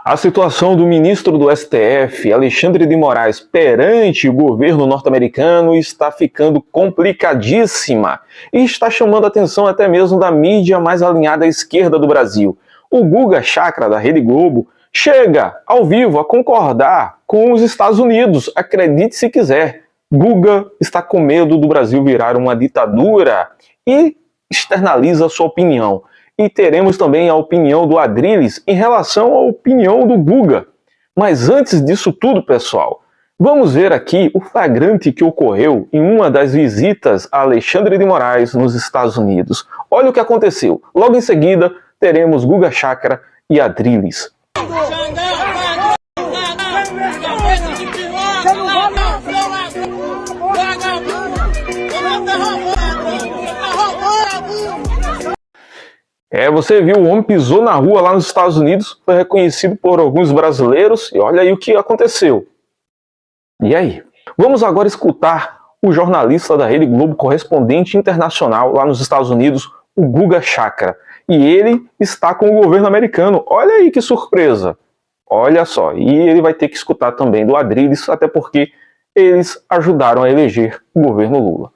A situação do ministro do STF, Alexandre de Moraes, perante o governo norte-americano está ficando complicadíssima e está chamando a atenção até mesmo da mídia mais alinhada à esquerda do Brasil. O Guga Chakra, da Rede Globo, chega ao vivo a concordar com os Estados Unidos. Acredite se quiser, Guga está com medo do Brasil virar uma ditadura e externaliza sua opinião. E teremos também a opinião do Adrilles em relação à opinião do Guga. Mas antes disso tudo, pessoal, vamos ver aqui o flagrante que ocorreu em uma das visitas a Alexandre de Moraes nos Estados Unidos. Olha o que aconteceu. Logo em seguida, teremos Guga Chakra e Adrilles. Você viu, o homem pisou na rua lá nos Estados Unidos, foi reconhecido por alguns brasileiros, e olha aí o que aconteceu. E aí? Vamos agora escutar o jornalista da Rede Globo, correspondente internacional lá nos Estados Unidos, o Guga Chakra. E ele está com o governo americano. Olha aí que surpresa. Olha só, e ele vai ter que escutar também do Adrilles, até porque eles ajudaram a eleger o governo Lula.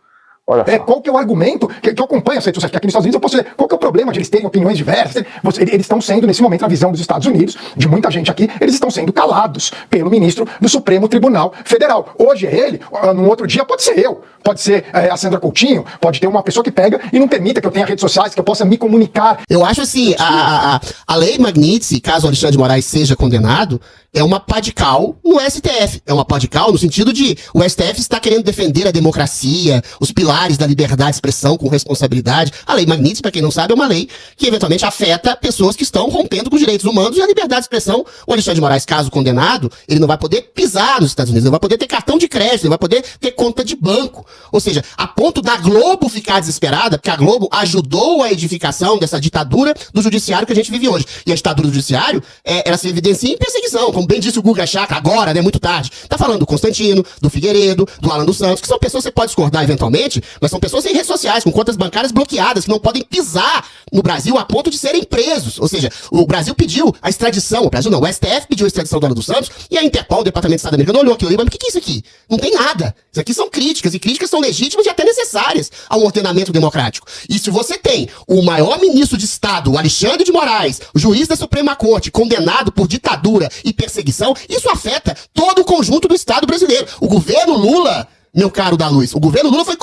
Qual que é o argumento que eu acompanho as redes sociais, que aqui nos Estados Unidos eu posso ver qual que é o problema de eles terem opiniões diversas. Eles estão sendo, nesse momento, na visão dos Estados Unidos, de muita gente aqui, eles estão sendo calados pelo ministro do Supremo Tribunal Federal. Hoje é ele, no outro dia pode ser eu, pode ser a Sandra Coutinho, pode ter uma pessoa que pega e não permita que eu tenha redes sociais, que eu possa me comunicar. Eu acho assim, a lei Magnitsky, caso o Alexandre de Moraes seja condenado, é uma pá de cal no STF. É uma pá de cal no sentido de o STF está querendo defender a democracia, os pilares da liberdade de expressão com responsabilidade. A lei Magnitsky, para quem não sabe, é uma lei que eventualmente afeta pessoas que estão rompendo com os direitos humanos e a liberdade de expressão. O Alexandre de Moraes, caso condenado, ele não vai poder pisar nos Estados Unidos, ele não vai poder ter cartão de crédito, ele vai poder ter conta de banco. Ou seja, a ponto da Globo ficar desesperada, porque a Globo ajudou a edificação dessa ditadura do judiciário que a gente vive hoje. E a ditadura do judiciário, ela se evidencia em perseguição, como bem disse o Guga Chakra, agora, né, muito tarde. Tá falando do Constantino, do Figueiredo, do Alan dos Santos, que são pessoas que você pode discordar eventualmente, mas são pessoas em redes sociais, com contas bancárias bloqueadas, que não podem pisar no Brasil a ponto de serem presos. Ou seja, o Brasil pediu a extradição, o Brasil não, o STF pediu a extradição do Alan dos Santos, e a Interpol, o Departamento de Estado americano, olhou aquilo e falou, mas o que é isso aqui? Não tem nada. Isso aqui são críticas, e críticas são legítimas e até necessárias a um ordenamento democrático. E se você tem o maior ministro de Estado, o Alexandre de Moraes, juiz da Suprema Corte, condenado por ditadura e perseguição, isso afeta todo o conjunto do Estado brasileiro. O governo Lula, meu caro da Luz, o governo Lula foi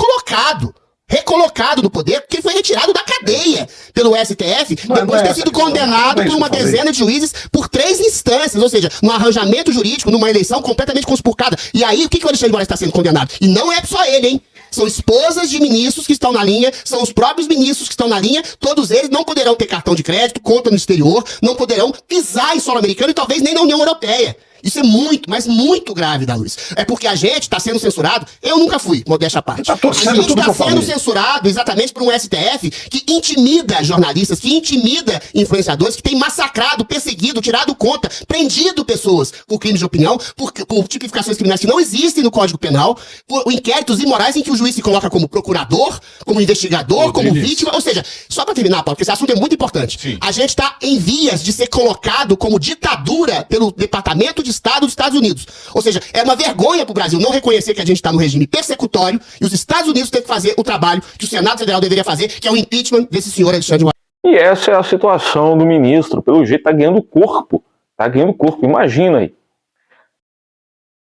recolocado no poder porque foi retirado da cadeia pelo STF depois de ter sido condenado por uma dezena de juízes por 3 instâncias, ou seja, num arranjamento jurídico, numa eleição completamente conspurcada. E aí, o que o Alexandre de Moraes está sendo condenado? E não é só ele, hein? São esposas de ministros que estão na linha, são os próprios ministros que estão na linha, todos eles não poderão ter cartão de crédito, conta no exterior, não poderão pisar em solo americano e talvez nem na União Europeia. Isso é muito, mas muito grave, da Luz. É porque a gente está sendo censurado. Eu nunca fui, modéstia à parte. A gente está sendo censurado exatamente por um STF que intimida jornalistas, que intimida influenciadores, que tem massacrado, perseguido, tirado conta, prendido pessoas por crimes de opinião, por tipificações criminais que não existem no Código Penal, por inquéritos imorais em que o juiz se coloca como procurador, como investigador, como vítima. Ou seja, só para terminar, Paulo, porque esse assunto é muito importante. Sim. A gente está em vias de ser colocado como ditadura pelo Departamento de Estado dos Estados Unidos. Ou seja, é uma vergonha para o Brasil não reconhecer que a gente está no regime persecutório e os Estados Unidos têm que fazer o trabalho que o Senado Federal deveria fazer, que é o impeachment desse senhor Alexandre de Moraes. E essa é a situação do ministro. Pelo jeito está ganhando corpo. Está ganhando corpo. Imagina aí.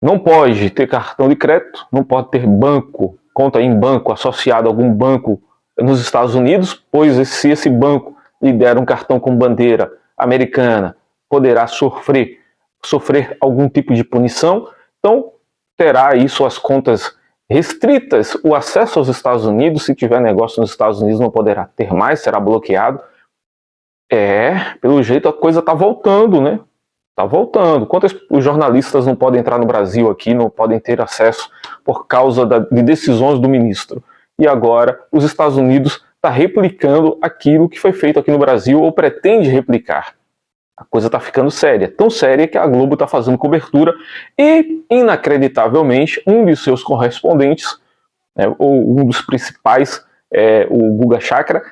Não pode ter cartão de crédito, não pode ter banco, conta em banco associado a algum banco nos Estados Unidos, pois se esse banco lhe der um cartão com bandeira americana, poderá sofrer algum tipo de punição, então terá aí suas contas restritas. O acesso aos Estados Unidos, se tiver negócio nos Estados Unidos, não poderá ter mais, será bloqueado. Pelo jeito a coisa está voltando, né? Está voltando. Quantos os jornalistas não podem entrar no Brasil aqui, não podem ter acesso por causa de decisões do ministro? E agora os Estados Unidos está replicando aquilo que foi feito aqui no Brasil, ou pretende replicar. A coisa está ficando séria, tão séria que a Globo está fazendo cobertura e, inacreditavelmente, um de seus correspondentes, ou um dos principais, o Guga Chakra,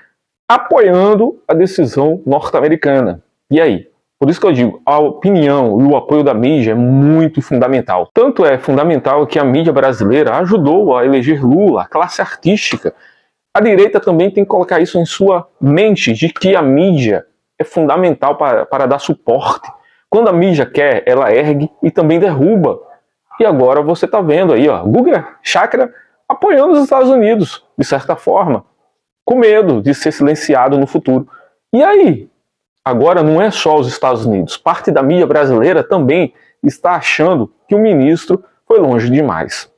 apoiando a decisão norte-americana. E aí? Por isso que eu digo, a opinião e o apoio da mídia é muito fundamental. Tanto é fundamental que a mídia brasileira ajudou a eleger Lula, a classe artística. A direita também tem que colocar isso em sua mente, de que a mídia é fundamental para dar suporte. Quando a mídia quer, ela ergue e também derruba. E agora você está vendo aí, ó, Guga Chakra apoiando os Estados Unidos, de certa forma, com medo de ser silenciado no futuro. E aí? Agora não é só os Estados Unidos. Parte da mídia brasileira também está achando que o ministro foi longe demais.